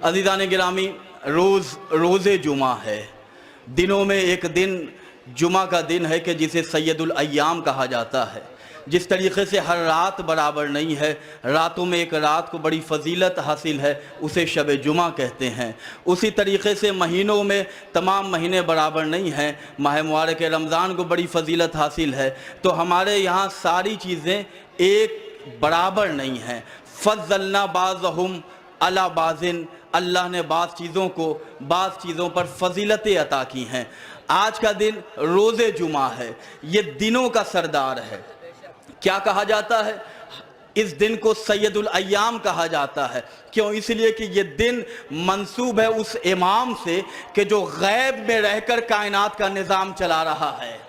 अज़ीज़ान गिरामी, रोज़े जुमा है। दिनों में एक दिन जुमा का दिन है कि जिसे सैयदुल अय्याम कहा जाता है। जिस तरीक़े से हर रात बराबर नहीं है, रातों में एक रात को बड़ी फ़जीलत हासिल है, उसे शब जुमा कहते हैं। उसी तरीक़े से महीनों में तमाम महीने बराबर नहीं हैं। माह मुबारक रमज़ान को बड़ी फ़जीलत हासिल है, तो हमारे यहाँ सारी चीज़ें एक बराबर नहीं हैं। फ़ज़्ज़लना बाज़हुम अला बाज़िन, अल्लाह ने बाज़ चीज़ों को बाज़ चीज़ों पर फ़जीलतें अता की हैं। आज का दिन रोज़े जुमा है, ये दिनों का सरदार है। क्या कहा जाता है? इस दिन को सैयदुल अय्याम कहा जाता है। क्यों? इसलिए कि ये दिन मंसूब है उस इमाम से कि जो गैब में रहकर कायनात का निज़ाम चला रहा है,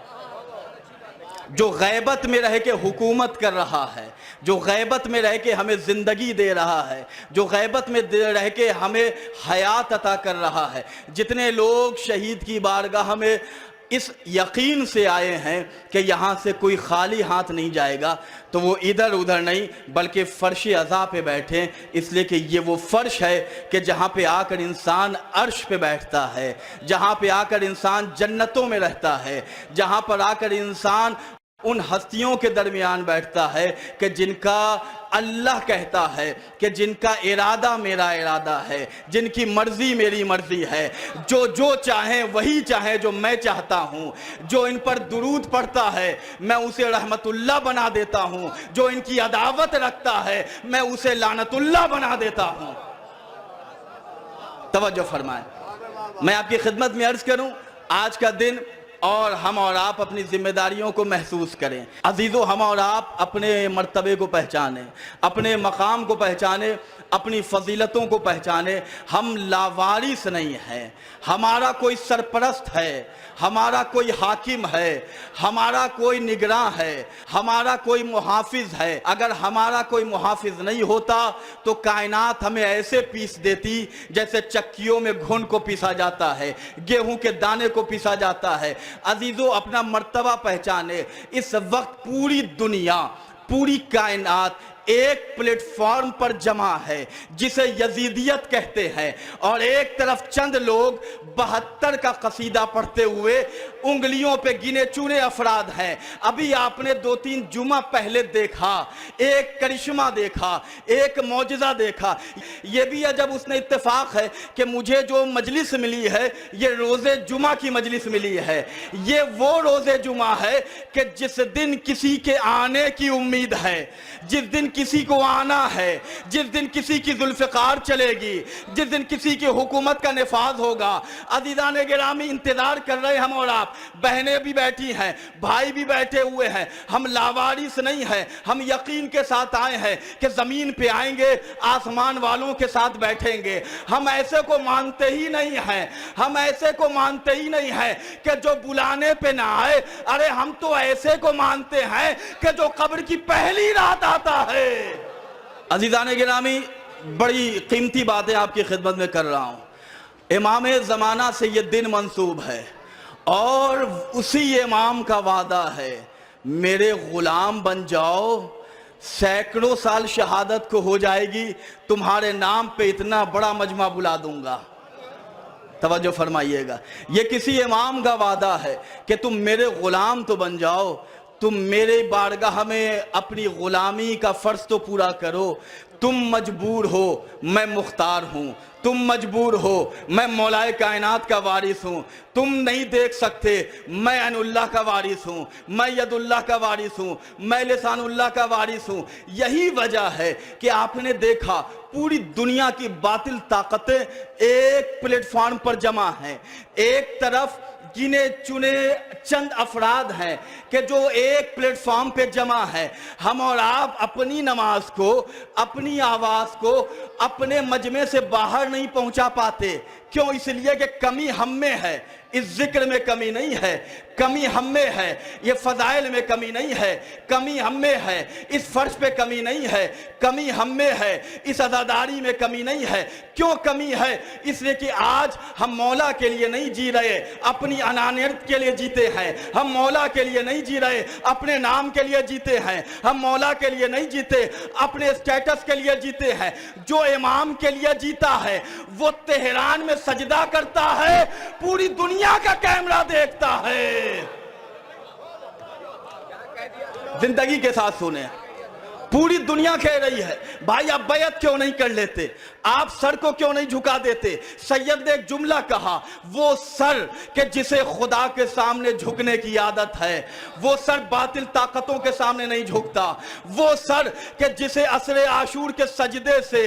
जो गैबत में रह के हुकूमत कर रहा है, जो गैबत में रह के हमें ज़िंदगी दे रहा है, जो गैबत में रह के हमें हयात अता कर रहा है। जितने लोग शहीद की बारगाह में इस यकीन से आए हैं कि यहाँ से कोई खाली हाथ नहीं जाएगा, तो वो इधर उधर नहीं बल्कि फ़र्श अज़ा पे बैठे, इसलिए कि ये वो फ़र्श है कि जहाँ पे आकर इंसान अर्श पे बैठता है, जहाँ पे आकर इंसान जन्नतों में रहता है, जहाँ पर आकर इंसान उन हस्तियों के दरमियान बैठता है कि जिनका अल्लाह कहता है कि जिनका इरादा मेरा इरादा है, जिनकी मर्जी मेरी मर्जी है, जो चाहे वही चाहे जो मैं चाहता हूँ। जो इन पर दुरूद पढ़ता है मैं उसे रहमतुल्लाह बना देता हूँ, जो इनकी अदावत रखता है मैं उसे लानतुल्लाह बना देता हूँ। तवज्जो फरमाएं। मैं आपकी खिदमत में अर्ज करूँ, आज का दिन और हम और आप अपनी जिम्मेदारियों को महसूस करें। अजीज़ों, हम और आप अपने मर्तबे को पहचानें, अपने मकाम को पहचानें, अपनी फजीलतों को पहचानें। हम लावारिस नहीं हैं, हमारा कोई सरपरस्त है, हमारा कोई हाकिम है, हमारा कोई निगरां है, हमारा कोई मुहाफिज है। अगर हमारा कोई मुहाफिज नहीं होता तो कायनात हमें ऐसे पीस देती जैसे चक्कियों में घुन को पीसा जाता है, गेहूं के दाने को पीसा जाता है। अजीजों, अपना मर्तबा पहचाने। इस वक्त पूरी दुनिया, पूरी कायनात एक प्लेटफॉर्म पर जमा है जिसे यजीदियत कहते हैं, और एक तरफ चंद लोग 72 का कसीदा पढ़ते हुए उंगलियों पे गिने चुने अफराद हैं। अभी आपने 2-3 जुमा पहले देखा, एक करिश्मा देखा, एक मौजज़ा देखा। ये भी अजब उसने इत्तेफाक है कि मुझे जो मजलिस मिली है ये रोज़े जुमा की मजलिस मिली है। ये वो रोज़े जुमा है कि जिस दिन किसी के आने की उम्मीद है, जिस दिन किसी को आना है, जिस दिन किसी की जुल्फ़िकार चलेगी, जिस दिन किसी की हुकूमत का निफाज होगा। अज़ीज़ान गिरामी, इंतज़ार कर रहे हैं हम और आप। बहनें भी बैठी हैं, भाई भी बैठे हुए हैं। हम लावारिस नहीं हैं, हम यकीन के साथ आए हैं कि ज़मीन पे आएंगे, आसमान वालों के साथ बैठेंगे। हम ऐसे को मानते ही नहीं हैं, हम ऐसे को मानते ही नहीं हैं कि जो बुलाने पे ना आए। अरे हम तो ऐसे को मानते हैं कि जो कब्र की पहली रात आता है। अज़ीज़ान गिरामी, बड़ी कीमती बातें आपकी खिदमत में कर रहा हूँ। इमाम ज़माना से ये दिन मंसूब है और उसी इमाम का वादा है, मेरे ग़ुलाम बन जाओ, सैकड़ों साल शहादत को हो जाएगी, तुम्हारे नाम पे इतना बड़ा मजमा बुला दूंगा। तवज्जो फरमाइएगा, ये किसी इमाम का वादा है कि तुम मेरे ग़ुलाम तो बन जाओ, तुम मेरे बारगाह में अपनी ग़ुलामी का फ़र्ज़ तो पूरा करो। तुम मजबूर हो, मैं मुख्तार हूँ। तुम मजबूर हो, मैं मौलाए कायनात का वारिस हूँ। तुम नहीं देख सकते, मैं अनुल्लाह का वारिस हूँ, मैं यदुल्लाह का वारिस हूँ, मैं लिसानुल्लाह का वारिस हूँ। यही वजह है कि आपने देखा पूरी दुनिया की बातिल ताकतें एक प्लेटफॉर्म पर जमा हैं। एक तरफ गिने चुने चंद अफराद हैं कि जो एक प्लेटफॉर्म पे जमा है। हम और आप अपनी नमाज को, अपनी आवाज़ को अपने मजमे से बाहर नहीं पहुंचा पाते। क्यों? इसलिए कि कमी हम में है, इस जिक्र में कमी नहीं है, कमी हम में है, ये फजाइल में कमी नहीं है, कमी हम में है, इस फर्श पे कमी नहीं है, कमी हम में है, इस अज़ादारी में कमी नहीं है। क्यों कमी है? इसलिए कि आज हम मौला के लिए नहीं जी रहे, अपनी अनानियत के लिए जीते हैं। हम मौला के लिए नहीं जी रहे, अपने नाम के लिए जीते हैं। हम मौला के लिए नहीं जीते, अपने स्टेटस के लिए जीते हैं। जो इमाम के लिए जीता है वो तेहरान में सजदा करता है, पूरी दुनिया का कैमरा देखता है। जिंदगी के साथ सुने, पूरी दुनिया कह रही है भाई आप बैत क्यों नहीं कर लेते, आप सर को क्यों नहीं झुका देते। सैयद ने एक जुमला कहा, वो सर के जिसे खुदा के सामने झुकने की आदत है, वो सर बातिल ताकतों के सामने नहीं झुकता, वो सर के जिसे असरे आशूर के सजदे से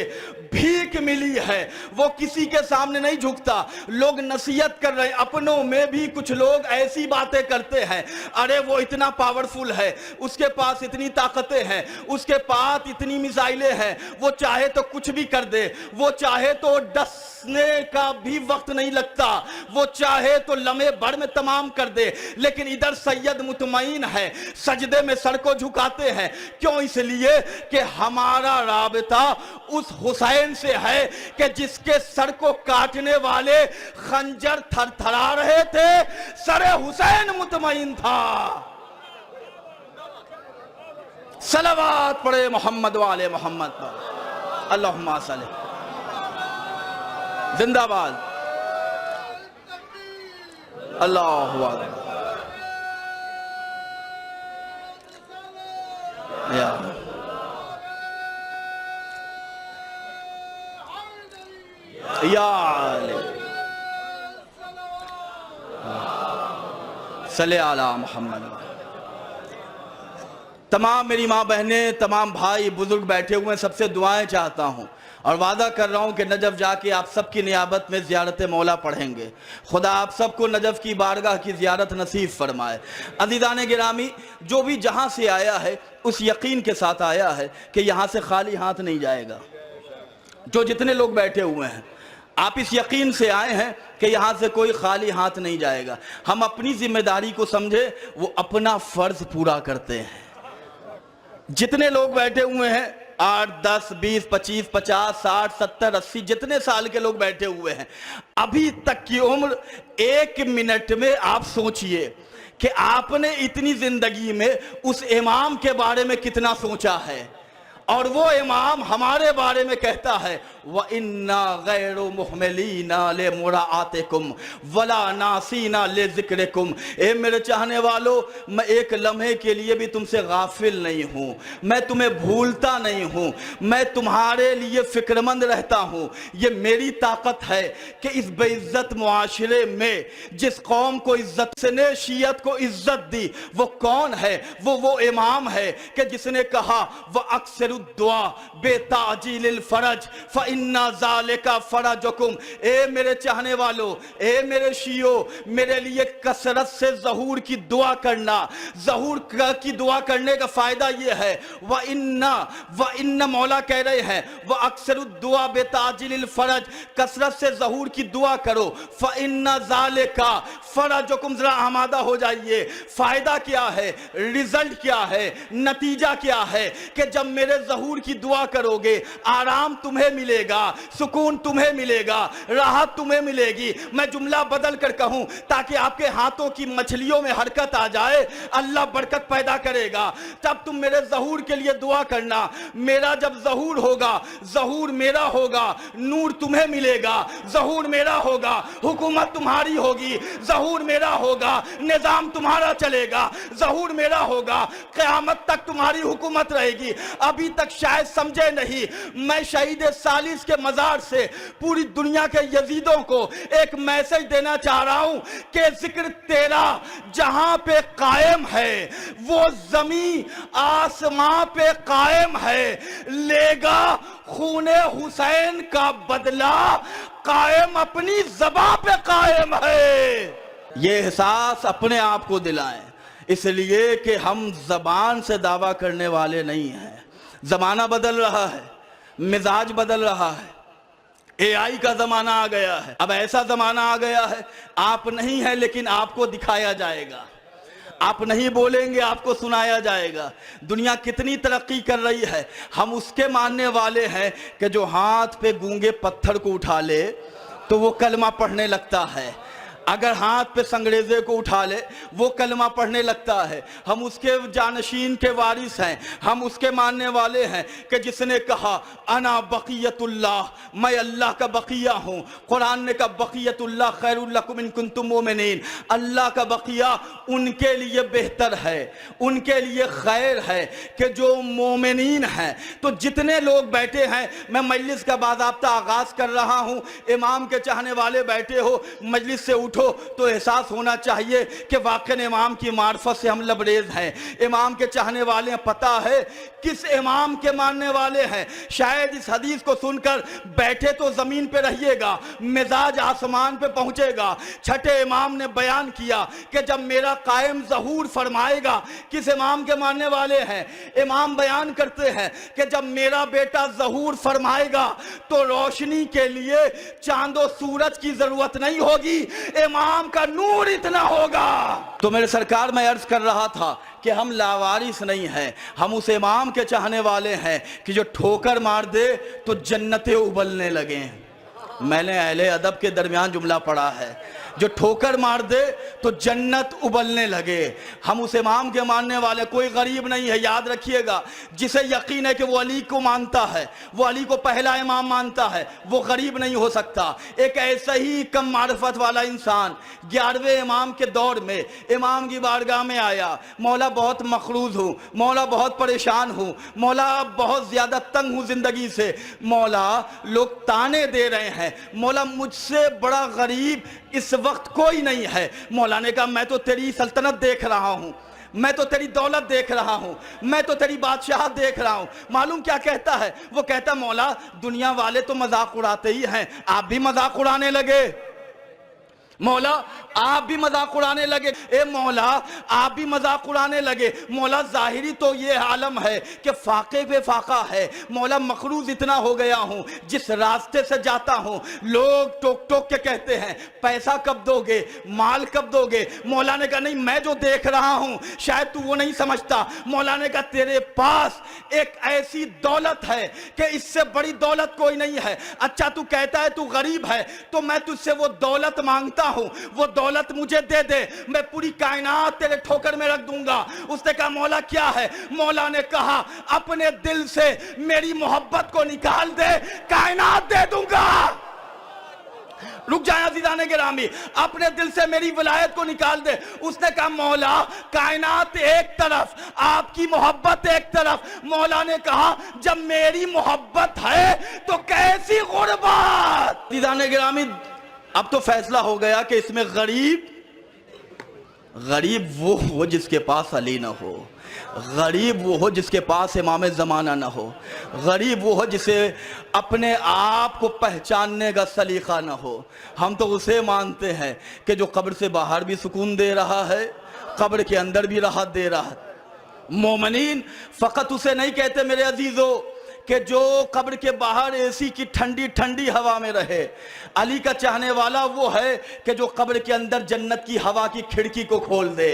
भीख मिली है वो किसी के सामने नहीं झुकता। लोग नसीहत कर रहे हैं, अपनों में भी कुछ लोग ऐसी बातें करते हैं, अरे वो इतना पावरफुल है, उसके पास इतनी ताकतें हैं, उसके पास इतनी मिसाइलें हैं, वो चाहे तो कुछ भी कर दे, वो चाहे तो डसने का भी वक्त नहीं लगता, वो चाहे तो लम्हे भर में तमाम कर दे। लेकिन इधर सैयद मुतमईन है, सजदे में सर को झुकाते हैं। क्यों? इसलिए कि हमारा राबता उस हुसैन से है कि जिसके सर को काटने वाले खंजर थरथरा रहे थे, सरे हुसैन मुतमईन था। सलावत पढ़े मोहम्मद वाले मोहम्मद पर, अल्लाहुम्मा सल्ली। जिंदाबाद, अल्लाहु अकबर। या सल्ले अला मोहम्मद। तमाम मेरी माँ बहनें, तमाम भाई बुजुर्ग बैठे हुए हैं, सबसे दुआएं चाहता हूँ और वादा कर रहा हूँ कि नजफ जाके आप सबकी नियाबत में ज़ियारत मौला पढ़ेंगे। खुदा आप सबको नजफ की बारगाह की ज़ियारत नसीब फरमाए। अज़ीज़ान गिरामी, जो भी जहाँ से आया है उस यकीन के साथ आया है कि यहाँ से खाली हाथ नहीं जाएगा। जो जितने लोग बैठे हुए हैं आप इस यकीन से आए हैं कि यहाँ से कोई खाली हाथ नहीं जाएगा। हम अपनी जिम्मेदारी को समझे, वो अपना फ़र्ज़ पूरा करते हैं। जितने लोग बैठे हुए हैं, 8, 10, 20, 25, 50, 60, 70, 80 जितने साल के लोग बैठे हुए हैं, अभी तक की उम्र 1 मिनट में आप सोचिए कि आपने इतनी जिंदगी में उस इमाम के बारे में कितना सोचा है। और वो इमाम हमारे बारे में कहता है, व इन्ना गैरु मुहमिलीना ले मुराआतिकुम वला नासीना ले ज़िक्रिकुम। ए मेरे चाहने वालों, मैं एक लम्हे के लिए भी तुमसे गाफिल नहीं हूँ, मैं तुम्हें भूलता नहीं हूँ, मैं तुम्हारे लिए फिक्रमंद रहता हूँ। ये मेरी ताकत है कि इस बेइज्जत मुआशरे में जिस कौम को इज्जत से ने शियत को इज्जत दी, वो कौन है? वो इमाम है कि जिसने कहा व अक्सर दुआ बेताजील फरज फइन्ना ज़ालिका फरजुकुम। ए मेरे चाहने वालों, ए मेरे शियो, मेरे लिए कसरत से ज़हूर की दुआ करना। ज़हूर की दुआ करने का फ़ायदा ये है, व इन्ना मौला कह रहे हैं व अक्सर दुआ बेताजील फरज, कसरत से ज़हूर की दुआ करो। फइन्ना ज़ालिका फरजुकुम, ज़रा आमादा हो जाइए। फ़ायदा क्या है, रिजल्ट क्या है, नतीजा क्या है कि जब मेरे ज़हूर की दुआ करोगे, आराम तुम्हें मिलेगा, सुकून तुम्हें मिलेगा, राहत तुम्हें मिलेगी। मैं जुमला बदल कर कहूं ताकि आपके हाथों की मछलियों में हरकत आ जाए, अल्लाह बरकत पैदा करेगा। तब तुम मेरे ज़हूर के लिए दुआ करना। मेरा जब ज़हूर होगा, ज़हूर मेरा होगा, नूर तुम्हें मिलेगा। ज़हूर मेरा होगा, हुकूमत तुम्हारी होगी। ज़हूर मेरा होगा, निज़ाम तुम्हारा चलेगा। ज़हूर मेरा होगा, क़यामत तक तुम्हारी हुकूमत रहेगी। अभी तक शायद समझे नहीं, मैं शहीद सालिस के मज़ार से पूरी दुनिया के यजीदों को एक मैसेज देना चाह रहा हूं कि जिक्र तेरा जहां पे कायम है वो ज़मीन आसमां पे कायम है। लेगा खूने हुसैन का बदला, कायम अपनी ज़बां पे कायम है। ये एहसास अपने आप को दिलाएं, इसलिए कि हम ज़बान से दावा करने वाले नहीं हैं। ज़माना बदल रहा है, मिजाज बदल रहा है, AI کا زمانہ آ گیا ہے. اب ایسا زمانہ آ گیا ہے آپ نہیں ہیں لیکن آپ کو دکھایا جائے گا. آپ نہیں بولیں گے آپ کو سنایا جائے گا. دنیا کتنی ترقی کر رہی ہے. ہم اس کے ماننے والے ہیں کہ جو ہاتھ پہ گونگے پتھر کو اٹھا لے تو وہ کلمہ پڑھنے لگتا ہے. اگر ہاتھ پہ سنگریزے کو اٹھا لے وہ کلمہ پڑھنے لگتا ہے. ہم اس کے جانشین کے وارث ہیں. ہم اس کے ماننے والے ہیں کہ جس نے کہا انا بقیت اللہ, میں اللہ کا بقیہ ہوں. قرآن نے کہا بقیت اللہ خیر لکم ان کنتم مومنین, اللہ کا بقیہ ان کے لیے بہتر ہے, ان کے لیے خیر ہے کہ جو مومنین ہیں. تو جتنے لوگ بیٹھے ہیں, میں مجلس کا باضابطہ آغاز کر رہا ہوں. امام کے چاہنے والے بیٹھے ہو, مجلس سے اٹھو تو احساس ہونا چاہیے کہ واقعاً امام کی معرفت سے ہم لبریز ہیں. امام کے چاہنے والے ہیں, پتہ ہے کس امام کے ماننے والے ہیں. شاید اس حدیث کو سن کر بیٹھے تو زمین پہ رہیے گا, مزاج آسمان پہ پہنچے گا. چھٹے امام نے بیان کیا کہ جب میرا قائم ظہور فرمائے گا. کس امام کے ماننے والے ہیں؟ امام بیان کرتے ہیں کہ جب میرا بیٹا ظہور فرمائے گا تو روشنی کے لیے چاند و سورج کی ضرورت نہیں ہوگی, امام کا نور اتنا ہوگا. تو میرے سرکار میں عرض کر رہا تھا کہ ہم لاوارث نہیں ہیں, ہم اس امام کے چاہنے والے ہیں کہ جو ٹھوکر مار دے تو جنتیں ابلنے لگیں. میں نے اہل ادب کے درمیان جملہ پڑھا ہے, جو ٹھوکر مار دے تو جنت ابلنے لگے. ہم اس امام کے ماننے والے, کوئی غریب نہیں ہے. یاد رکھیے گا, جسے یقین ہے کہ وہ علی کو مانتا ہے, وہ علی کو پہلا امام مانتا ہے, وہ غریب نہیں ہو سکتا. ایک ایسا ہی کم معرفت والا انسان 11ویں امام کے دور میں امام کی بارگاہ میں آیا, مولا بہت مقروض ہوں, مولا بہت پریشان ہوں, مولا بہت زیادہ تنگ ہوں زندگی سے, مولا لوگ تانے دے رہے ہیں, مولا مجھ سے بڑا غریب اس وقت کوئی نہیں ہے. مولا نے کہا میں تو تیری سلطنت دیکھ رہا ہوں, میں تو تیری دولت دیکھ رہا ہوں, میں تو تیری بادشاہت دیکھ رہا ہوں. معلوم کیا کہتا ہے؟ وہ کہتا مولا دنیا والے تو مذاق اڑاتے ہی ہیں, آپ بھی مذاق اڑانے لگے. مولا آپ بھی مذاق اڑانے لگے. اے مولا آپ بھی مذاق اڑانے لگے. مولا ظاہری تو یہ عالم ہے کہ فاقے پہ فاقہ ہے. مولا مقروض اتنا ہو گیا ہوں, جس راستے سے جاتا ہوں لوگ ٹوک ٹوک کے کہتے ہیں پیسہ کب دو گے, مال کب دو گے. مولا نے کہا نہیں, میں جو دیکھ رہا ہوں شاید تو وہ نہیں سمجھتا. مولا نے کہا تیرے پاس ایک ایسی دولت ہے کہ اس سے بڑی دولت کوئی نہیں ہے. اچھا تو کہتا ہے تو غریب ہے, تو میں تجھ سے وہ دولت مانگتا ہوں, وہ دولت مجھے دے دے, میں پوری کائنات تیرے ٹھوکر میں رکھ دوں گا. اس نے کہا مولا کیا ہے؟ مولا نے کہا اپنے دل سے میری محبت کو نکال دے, کائنات دے دوں گا. رک جائیں عزیزان گرامی, اپنے دل سے میری ولایت کو نکال دے. اس نے کہا مولا کائنات ایک طرف, آپ کی محبت ایک طرف. مولا نے کہا جب میری محبت ہے تو کیسی غربت. عزیزان گرامی اب تو فیصلہ ہو گیا کہ اس میں غریب وہ ہو جس کے پاس علی نہ ہو, غریب وہ ہو جس کے پاس امام زمانہ نہ ہو, غریب وہ ہو جسے اپنے آپ کو پہچاننے کا سلیقہ نہ ہو. ہم تو اسے مانتے ہیں کہ جو قبر سے باہر بھی سکون دے رہا ہے, قبر کے اندر بھی راحت دے رہا ہے. مومنین فقط اسے نہیں کہتے میرے عزیزو کہ جو قبر کے باہر اے سی کی ٹھنڈی ٹھنڈی ہوا میں رہے. علی کا چاہنے والا وہ ہے کہ جو قبر کے اندر جنت کی ہوا کی کھڑکی کو کھول دے.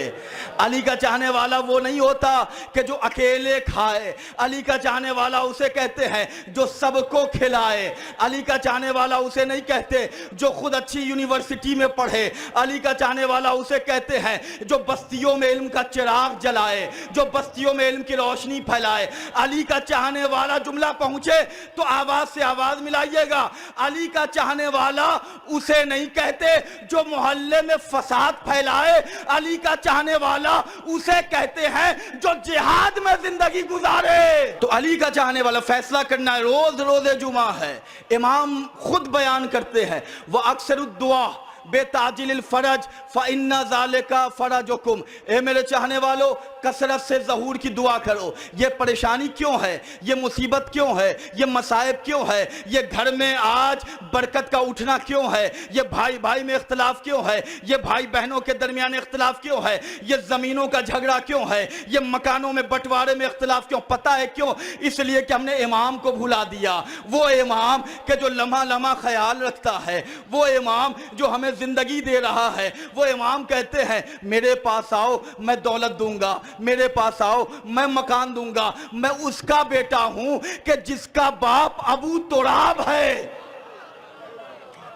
علی کا چاہنے والا وہ نہیں ہوتا کہ جو اکیلے کھائے. علی کا چاہنے والا اسے کہتے ہیں جو سب کو کھلائے. علی کا چاہنے والا اسے نہیں کہتے جو خود اچھی یونیورسٹی میں پڑھے. علی کا چاہنے والا اسے کہتے ہیں جو بستیوں میں علم کا چراغ جلائے, جو بستیوں میں علم کی روشنی پھیلائے. علی کا چاہنے والا جملہ پہنچے تو آواز سے آواز ملائیے گا, علی کا چاہنے والا اسے نہیں کہتے جو محلے میں فساد پھیلائے. علی کا چاہنے والا اسے کہتے ہیں جو جہاد میں زندگی گزارے. تو علی کا چاہنے والا فیصلہ کرنا ہے. روز روز جمعہ ہے, امام خود بیان کرتے ہیں وہ اکثر الدعا बेताजिल फरज फ़इन्ना ज़ालिका फ़रजुकुम। ए मेरे चाहने वालों, कसरत से ज़हूर की दुआ करो। ये परेशानी क्यों है, ये मुसीबत क्यों है, ये मसाइब क्यों है, ये घर में आज बरकत का उठना क्यों है, ये भाई भाई में इख्तिलाफ क्यों है, ये भाई बहनों के दरमियान इख्तिलाफ क्यों है, ये ज़मीनों का झगड़ा क्यों है, ये मकानों में बंटवारे में इख्तिलाफ क्यों? पता है क्यों? इसलिए कि हमने इमाम को भुला दिया। वो इमाम के जो लम्हा लम्हा ख्याल रखता है, वो इमाम जो हमें जिंदगी दे रहा है, वो इमाम कहते हैं मेरे पास आओ मैं दौलत दूंगा, मेरे पास आओ मैं मकान दूंगा। मैं उसका बेटा हूं कि जिसका बाप अबू तुराब है,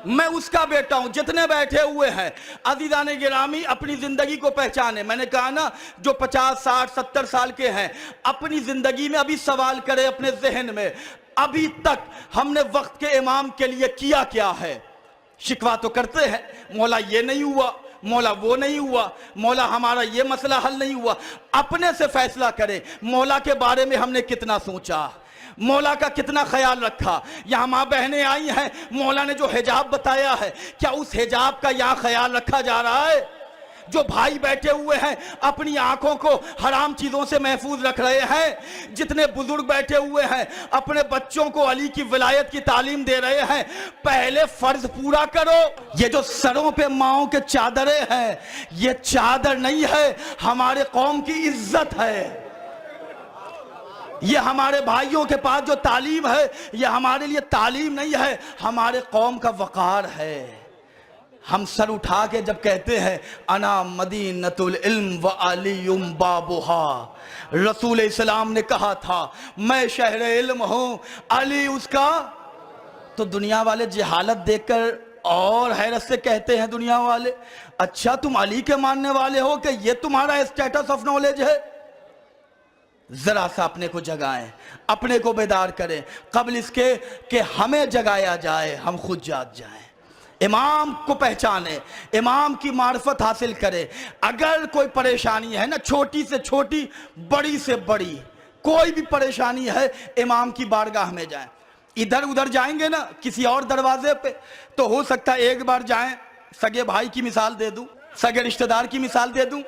मैं उसका बेटा हूं। जितने बैठे हुए हैं अज़ीज़ान गिरामी, अपनी जिंदगी को पहचाने। मैंने कहा ना, जो 50 60 70 साल के हैं, अपनी जिंदगी में अभी सवाल करें अपने जहन में, अभी तक हमने वक्त के इमाम के लिए किया क्या है? शिकवा तो करते हैं, मौला ये नहीं हुआ, मौला वो नहीं हुआ, मौला हमारा ये मसला हल नहीं हुआ। अपने से फैसला करें, मौला के बारे में हमने कितना सोचा, मौला का कितना ख्याल रखा। यहाँ माँ बहनें आई हैं, मौला ने जो हिजाब बताया है, क्या उस हिजाब का यहाँ ख्याल रखा जा रहा है? जो भाई बैठे हुए हैं अपनी आंखों को हराम चीजों से महफूज रख रहे हैं, जितने बुजुर्ग बैठे हुए हैं अपने बच्चों को अली की विलायत की तालीम दे रहे हैं, पहले फर्ज पूरा करो। ये जो सरों पे माओं के चादरें हैं, ये चादर नहीं है, हमारे कौम की इज्जत है। ये हमारे भाइयों के पास जो तालीम है, ये हमारे लिए तालीम नहीं है, हमारे कौम का वक़ार है। हम सर उठा के जब कहते हैं अना मदीनतुल इल्म व अलीयुम बाबुहा, रसूल इस्लाम ने कहा था मैं शहर इल्म हूं, अली उसका, तो दुनिया वाले जहालत देखकर और हैरत से कहते हैं दुनिया वाले, अच्छा तुम अली के मानने वाले हो कि ये तुम्हारा स्टेटस ऑफ नॉलेज है? जरा सा अपने को जगाएं, अपने को बेदार करें, कबल इसके कि हमें जगाया जाए, हम खुद जाग जाएं। इमाम को पहचाने, इमाम की मार्फत हासिल करें। अगर कोई परेशानी है ना, छोटी से छोटी, बड़ी से बड़ी, कोई भी परेशानी है, इमाम की बारगाह में जाएं। इधर उधर जाएंगे ना किसी और दरवाजे पे, तो हो सकता है एक बार जाएं, सगे भाई की मिसाल दे दूं, सगे रिश्तेदार की मिसाल दे दूं,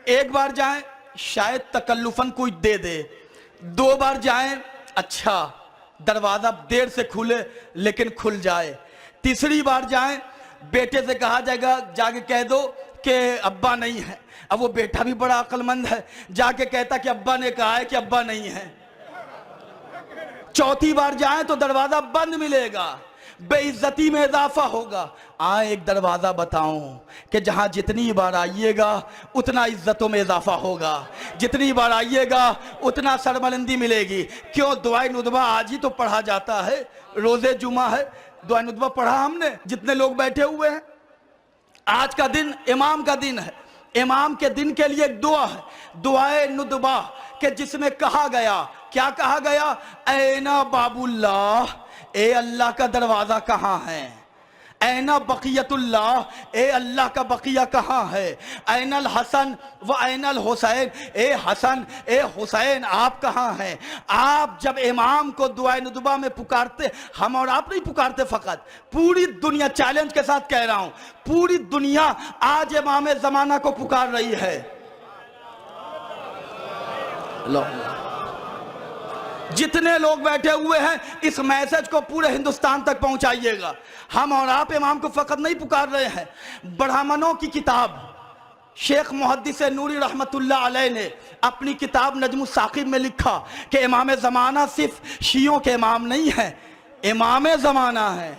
एक बार जाएं शायद तकल्लुफन कोई दे दे, 2 बार जाएं अच्छा दरवाजा देर से खुले लेकिन खुल जाए, तीसरी बार जाएं बेटे से कहा जाएगा जाके कह दो कि अब्बा नहीं है। अब वो बेटा भी बड़ा अक्लमंद है, जाके कहता कि अब्बा ने कहा है कि अब्बा नहीं है। चौथी बार जाएं तो दरवाजा बंद मिलेगा, बेइज्जती में इजाफा होगा। एक दरवाजा बताऊं कि जहां जितनी बार आइएगा उतना इज्जतों में इजाफा होगा, जितनी बार आइएगा उतना सरबलंदी मिलेगी। क्यों? दुआए नुदबा आज ही तो पढ़ा जाता है, रोजे जुमा है, दुआए नुदबा पढ़ा हमने, जितने लोग बैठे हुए हैं। आज का दिन इमाम का दिन है, इमाम के दिन के लिए एक दुआ है, दुआए नुदबा, कि जिसमें कहा गया, क्या कहा गया? ऐना बाबुल्लाह, ए अल्लाह का दरवाजा कहाँ है? ऐना बकियतुल्लाह, ए अल्लाह का बकिया कहाँ है? ऐनल हसन व ऐनल हुसैन, ए हसन ए हुसैन आप कहाँ हैं? आप जब इमाम को दुआए नुदबा में पुकारते, हम और आप नहीं पुकारते, फकत पूरी दुनिया, चैलेंज के साथ कह रहा हूं, पूरी दुनिया आज इमाम जमाना को पुकार रही है। जितने लोग बैठे हुए हैं इस मैसेज को पूरे हिंदुस्तान तक पहुंचाइएगा। हम और आप इमाम को फकत नहीं पुकार रहे हैं। ब्राह्मणों की किताब शेख मुहद्दिस नूरी रहमतुल्लाह अलैह ने अपनी किताब नजमुस साकिब में लिखा कि इमाम ज़माना सिर्फ शियों के इमाम नहीं है, इमाम ज़माना है।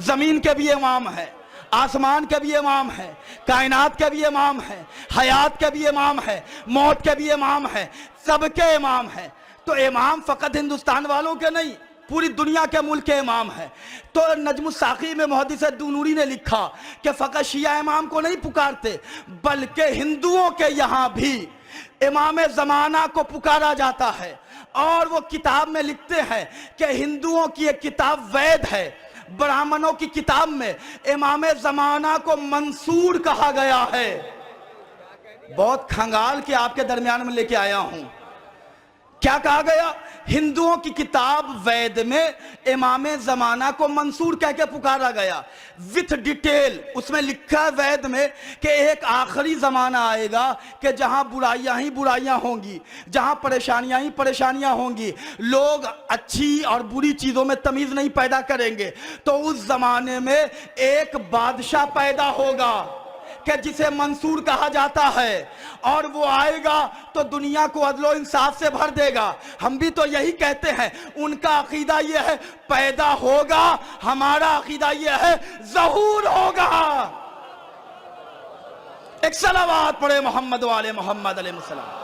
ज़मीन के भी इमाम है, आसमान के भी इमाम है, कायनात के भी इमाम है, हयात के भी इमाम है, मौत के भी इमाम है, सबके इमाम है। तो इमाम फकत हिंदुस्तान वालों के नहीं, पूरी दुनिया के मुल्क के इमाम है। तो नजमुस साक़ी में मुहद्दिस नूरी ने लिखा कि फकत शिया इमाम को नहीं पुकारते, बल्कि हिंदुओं के यहाँ भी इमाम ज़माना को पुकारा जाता है। और वो किताब में लिखते हैं कि हिंदुओं की एक किताब वैद है, ब्राह्मणों की किताब में इमाम ज़माना को मंसूर कहा गया है। बहुत खंगाल के आपके दरमियान में लेके आया हूं क्या कहा गया? हिंदुओं की किताब वेद में इमाम ज़माना को मंसूर कह के पुकारा गया विथ डिटेल। उसमें लिखा है वेद में कि एक आखिरी ज़माना आएगा कि जहां बुराइयां ही बुराइयां होंगी, जहां परेशानियां ही परेशानियां होंगी, लोग अच्छी और बुरी चीज़ों में तमीज़ नहीं पैदा करेंगे। तो उस ज़माने में एक बादशाह पैदा होगा कि जिसे मंसूर कहा जाता है, और वो आएगा तो दुनिया को अदलो इंसाफ से भर देगा। हम भी तो यही कहते हैं, उनका अकीदा ये है पैदा होगा, हमारा अकीदा ये है ज़हूर होगा। एक सलावत पढ़े मोहम्मद वाले मोहम्मद अलैहिस्सलाम।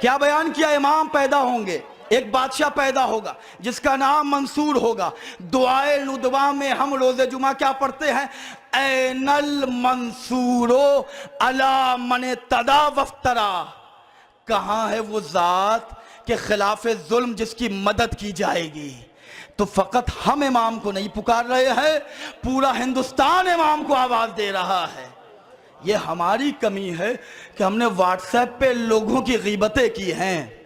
क्या बयान किया? इमाम पैदा होंगे, एक बादशाह पैदा होगा जिसका नाम मंसूर होगा। दुआए नुदवा में हम रोज़े जुमा क्या पढ़ते हैं? ऐनल मंसूरो अला मन तदा वफ्तरा। कहाँ है वो ज़ात के खिलाफ जुल्म जिसकी मदद की जाएगी? तो फ़कत हम इमाम को नहीं पुकार रहे हैं, पूरा हिंदुस्तान इमाम को आवाज़ दे रहा है। ये हमारी कमी है कि हमने व्हाट्सएप पे लोगों की ग़ीबतें की हैं,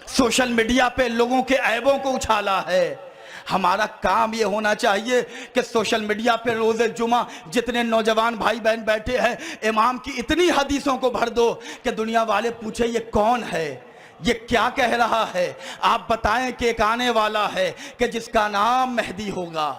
सोशल मीडिया पे लोगों के ऐबों को उछाला है। हमारा काम ये होना चाहिए कि सोशल मीडिया पे रोज़े जुमा जितने नौजवान भाई बहन बैठे हैं, इमाम की इतनी हदीसों को भर दो कि दुनिया वाले पूछे ये कौन है, ये क्या कह रहा है। आप बताएं कि एक आने वाला है कि जिसका नाम मेहदी होगा।